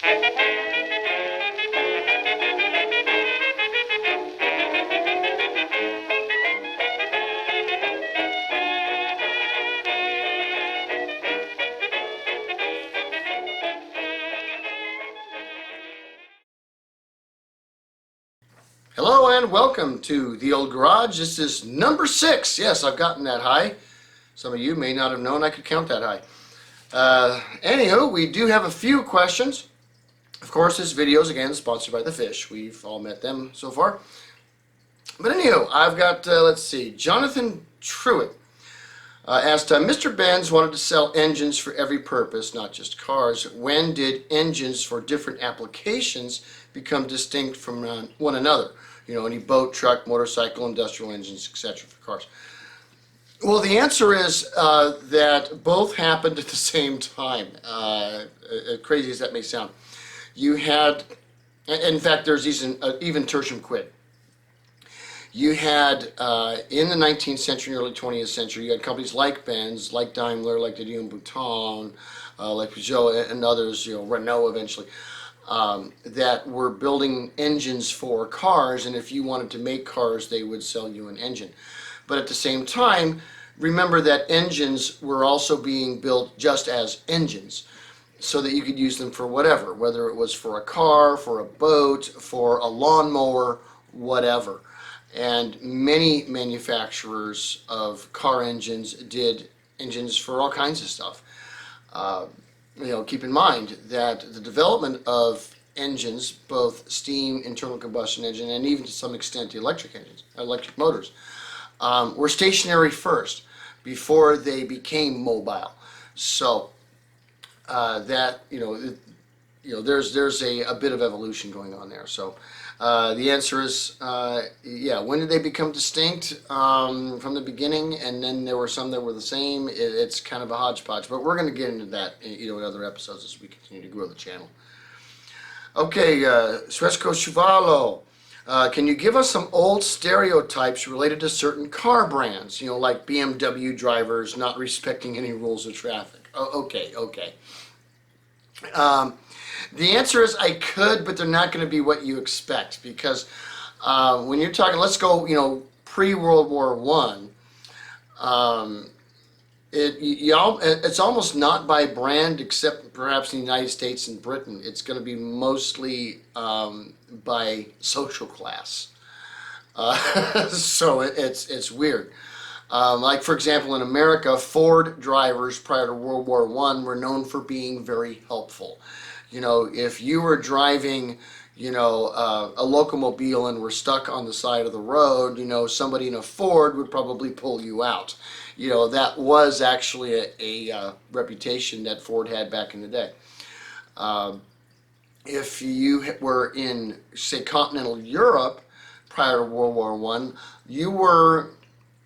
Hello and welcome to the old garage. This is number 6. Yes, I've gotten that high. Some of you may not have known I could count that high. Anywho, we do have a few questions. Of course, this video is again sponsored by the fish. We've all met them so far. But anywho, I've got, let's see, Jonathan Truitt asked, Mr. Benz wanted to sell engines for every purpose, not just cars. When did engines for different applications become distinct from one another? You know, any boat, truck, motorcycle, industrial engines, etc. for cars. Well, the answer is that both happened at the same time, crazy as that may sound. You had, in fact, there's even tertium quid. You had, in the 19th century and early 20th century, you had companies like Benz, like Daimler, like Didier and Bouton, like Peugeot and others, you know, Renault eventually, that were building engines for cars, and if you wanted to make cars, they would sell you an engine. But at the same time, remember that engines were also being built just as engines, so that you could use them for whatever, whether it was for a car, for a boat, for a lawnmower, whatever. And many manufacturers of car engines did engines for all kinds of stuff. You know, keep in mind that the development of engines, both steam, internal combustion engine, and even to some extent the electric engines, electric motors, were stationary first before they became mobile. So that there's a bit of evolution going on there. So the answer is yeah. When did they become distinct? From the beginning, and then there were some that were the same. It's kind of a hodgepodge, but we're going to get into that in other episodes as we continue to grow the channel. Okay, Sresco Chuvalo. Can you give us some old stereotypes related to certain car brands? You know, like BMW drivers not respecting any rules of traffic. Oh, okay. The answer is I could, but they're not going to be what you expect, because when you're talking, let's go, pre-World War I, it's almost not by brand, except perhaps in the United States and Britain. It's going to be mostly by social class. So it's weird. Like, for example, in America, Ford drivers prior to World War I were known for being very helpful. You know, if you were driving, a locomobile and were stuck on the side of the road, somebody in a Ford would probably pull you out. That was actually a reputation that Ford had back in the day. If you were in, say, continental Europe prior to World War I, you were,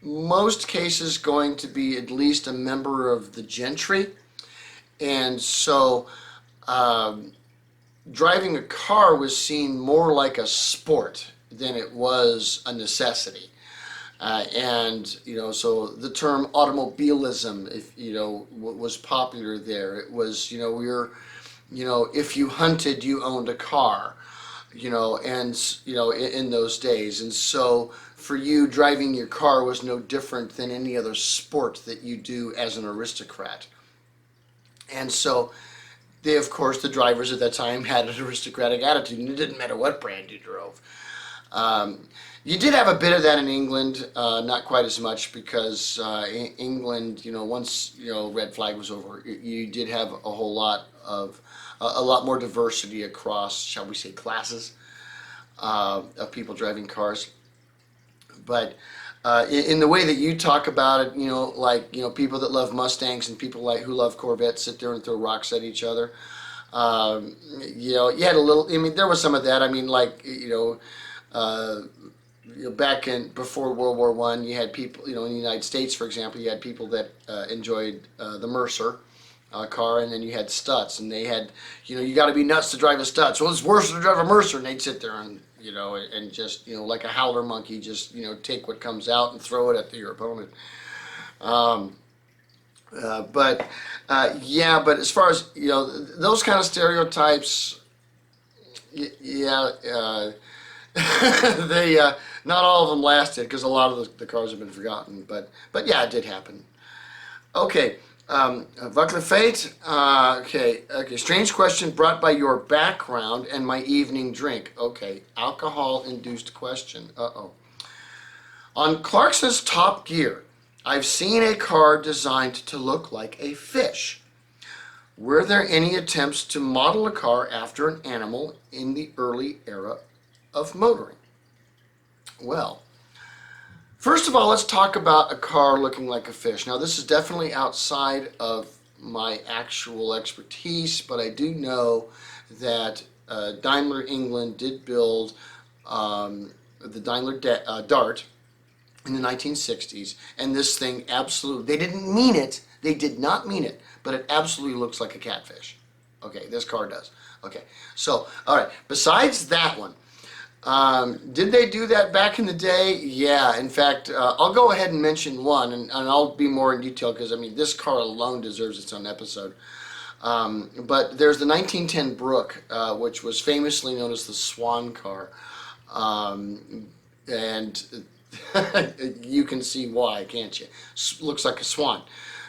most cases, going to be at least a member of the gentry. And so driving a car was seen more like a sport than it was a necessity. So the term automobilism, was popular there. It was, if you hunted, you owned a car, in those days. And so for you, driving your car was no different than any other sport that you do as an aristocrat. And so of course, the drivers at that time had an aristocratic attitude, and it didn't matter what brand you drove. You did have a bit of that in England, not quite as much, because in England, once red flag was over, you did have a whole lot of a lot more diversity across, shall we say, classes of people driving cars. But in the way that you talk about it, people that love Mustangs and people who love Corvettes sit there and throw rocks at each other. You had a little. There was some of that. Back before World War I, you had people. In the United States, for example, you had people that enjoyed the Mercer car, and then you had Stutz, and they had, you got to be nuts to drive a Stutz. Well, it's worse to drive a Mercer, and they'd sit there and and just, like a howler monkey, just, take what comes out and throw it at your opponent. But as far as, those kind of stereotypes, Yeah, they not all of them lasted because a lot of the cars have been forgotten. But yeah, it did happen. Okay, Vuckler Fate. Okay. Strange question brought by your background and my evening drink. Okay, alcohol-induced question. Uh-oh. On Clarkson's Top Gear, I've seen a car designed to look like a fish. Were there any attempts to model a car after an animal in the early era of motoring? Well, first of all, let's talk about a car looking like a fish. Now, this is definitely outside of my actual expertise, but I do know that Daimler England did build the Daimler Dart in the 1960s, and this thing absolutely, they didn't mean it, they did not mean it, but it absolutely looks like a catfish. Okay, this car does. Okay, so, all right, besides that one, did they do that back in the day? Yeah, in fact, I'll go ahead and mention one, and I'll be more in detail because, I mean, this car alone deserves its own episode. But there's the 1910 Brook, which was famously known as the Swan car. And you can see why, can't you? Looks like a swan.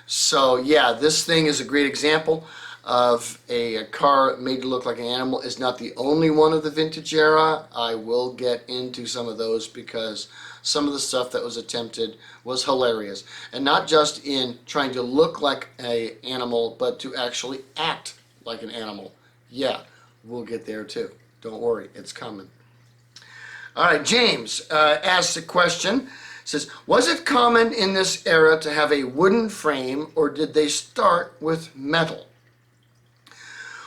So yeah, this thing is a great example of a car made to look like an animal. It's not the only one of the vintage era. I will get into some of those because some of the stuff that was attempted was hilarious. And not just in trying to look like an animal, but to actually act like an animal. Yeah, we'll get there too. Don't worry, it's coming. All right, James asks a question. Says, was it common in this era to have a wooden frame, or did they start with metal?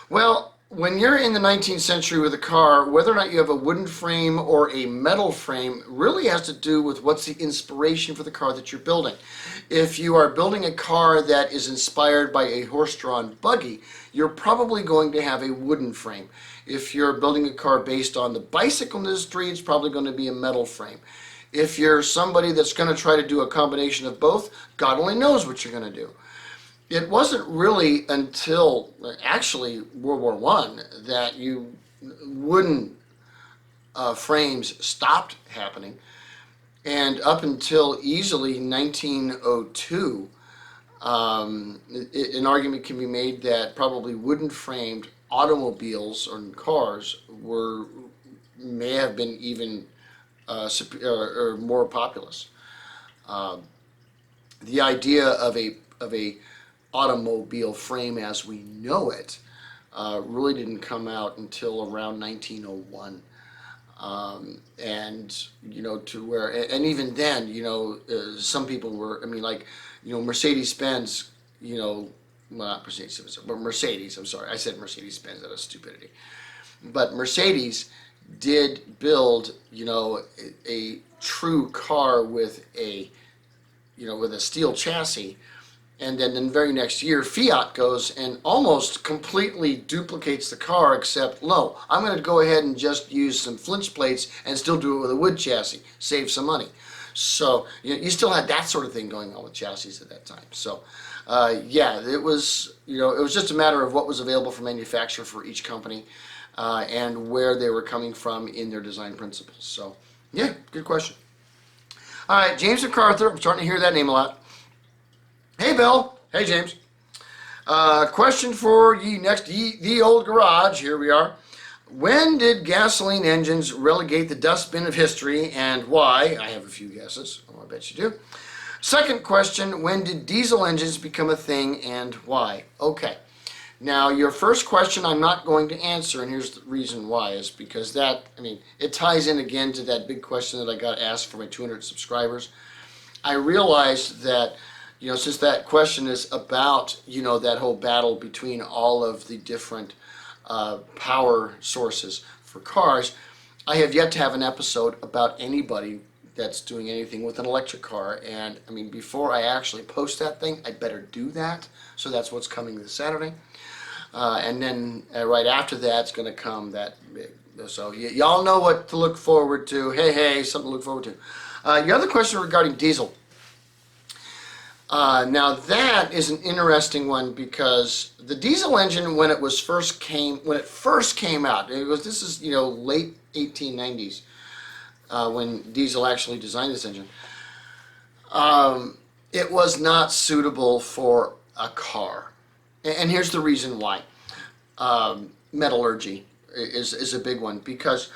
Well, when you're in the 19th century with a car, whether or not you have a wooden frame or a metal frame really has to do with what's the inspiration for the car that you're building. If you are building a car that is inspired by a horse-drawn buggy, you're probably going to have a wooden frame. If you're building a car based on the bicycle industry, it's probably going to be a metal frame. If you're somebody that's going to try to do a combination of both, God only knows what you're going to do. It wasn't really until actually World War I that wooden frames stopped happening, and up until easily 1902, an argument can be made that probably wooden framed automobiles or cars may have been even or more populous. The idea of a automobile frame as we know it really didn't come out until around 1901. And to where, and even then, some people were, I mean, like, Mercedes-Benz, well, not Mercedes, but Mercedes, I'm sorry, I said Mercedes-Benz out of stupidity. But Mercedes did build, a true car with a steel chassis. And then the very next year, Fiat goes and almost completely duplicates the car, except, no, I'm going to go ahead and just use some flinch plates and still do it with a wood chassis, save some money. So you still had that sort of thing going on with chassis at that time. So yeah, it was just a matter of what was available for manufacture for each company and where they were coming from in their design principles. So yeah, good question. All right, James MacArthur, I'm starting to hear that name a lot. Hey, Bill. Hey, James. Question for ye next, the old garage. Here we are. When did gasoline engines relegate the dustbin of history, and why? I have a few guesses. Oh, I bet you do. Second question, when did diesel engines become a thing, and why? Okay. Now, your first question I'm not going to answer, and here's the reason why, is because it ties in again to that big question that I got asked for my 200 subscribers. I realized that since that question is about, that whole battle between all of the different power sources for cars, I have yet to have an episode about anybody that's doing anything with an electric car. And, before I actually post that thing, I'd better do that. So that's what's coming this Saturday. And then right after that, it's going to come that big. So y'all know what to look forward to. Hey, something to look forward to. Your other question regarding diesel. Now that is an interesting one because the diesel engine, when it first came out, this is late 1890s when Diesel actually designed this engine. It was not suitable for a car, and here's the reason why. Metallurgy is a big one because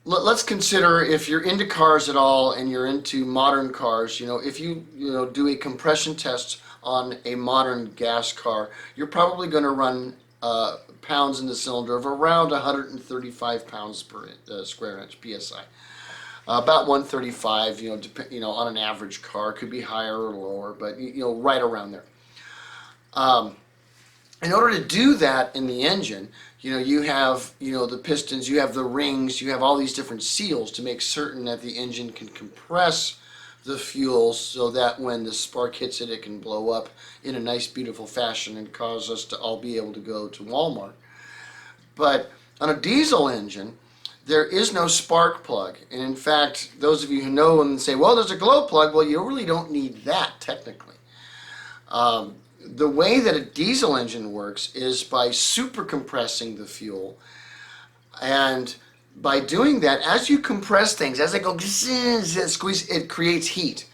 let's consider if you're into cars at all and you're into modern cars, if you do a compression test on a modern gas car, you're probably going to run pounds in the cylinder of around 135 pounds per square inch psi. About 135, on an average car. Could be higher or lower, but right around there. In order to do that in the engine, you have the pistons, you have the rings, you have all these different seals to make certain that the engine can compress the fuel so that when the spark hits it, it can blow up in a nice, beautiful fashion and cause us to all be able to go to Walmart. But on a diesel engine, there is no spark plug. And in fact, those of you who know and say, well, there's a glow plug, well, you really don't need that technically. The way that a diesel engine works is by super compressing the fuel, and by doing that, as you compress things, as they go squeeze, it creates heat.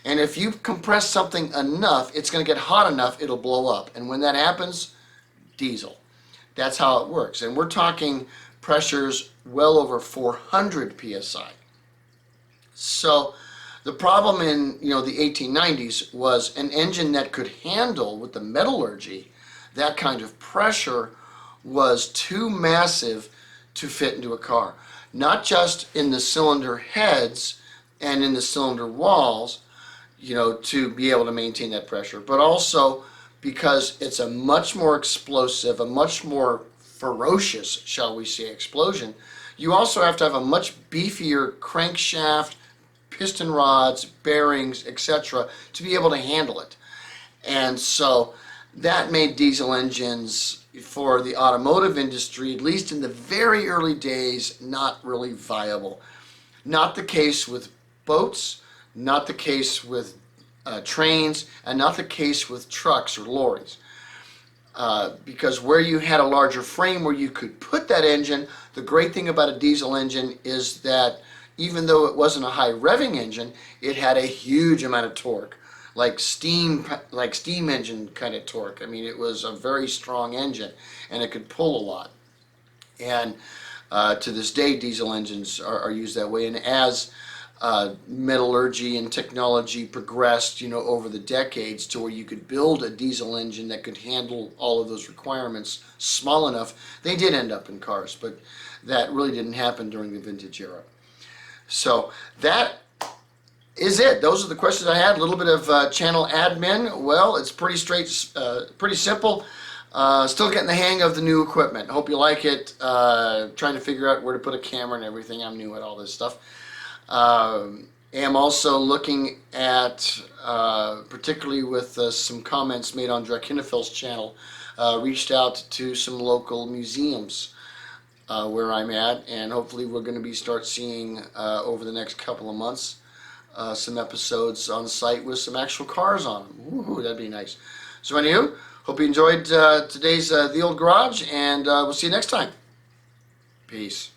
And if you compress something enough, it's going to get hot enough, it'll blow up. And when that happens, diesel. That's how it works. And we're talking pressures well over 400 psi. So the problem in the 1890s was an engine that could handle, with the metallurgy, that kind of pressure was too massive to fit into a car. Not just in the cylinder heads and in the cylinder walls, to be able to maintain that pressure, but also because it's a much more explosive, a much more ferocious, shall we say, explosion. You also have to have a much beefier crankshaft, piston rods, bearings, etc., to be able to handle it. And so that made diesel engines for the automotive industry, at least in the very early days, not really viable. Not the case with boats, not the case with trains, and not the case with trucks or lorries. Because where you had a larger frame where you could put that engine, the great thing about a diesel engine is that even though it wasn't a high revving engine, it had a huge amount of torque, like steam engine kind of torque. I mean, it was a very strong engine, and it could pull a lot. And to this day, diesel engines are used that way. And as metallurgy and technology progressed, over the decades to where you could build a diesel engine that could handle all of those requirements small enough, they did end up in cars, but that really didn't happen during the vintage era. So that is it. Those are the questions I had. A little bit of channel admin. Well, it's pretty pretty simple. Still getting the hang of the new equipment. Hope you like it. Trying to figure out where to put a camera and everything. I'm new at all this stuff. Am also looking at, particularly with some comments made on Drakinifil's channel, reached out to some local museums where I'm at, and hopefully we're going to start seeing over the next couple of months some episodes on site with some actual cars on them. Ooh, that'd be nice. So anywho, hope you enjoyed today's The Old Garage, and we'll see you next time. Peace.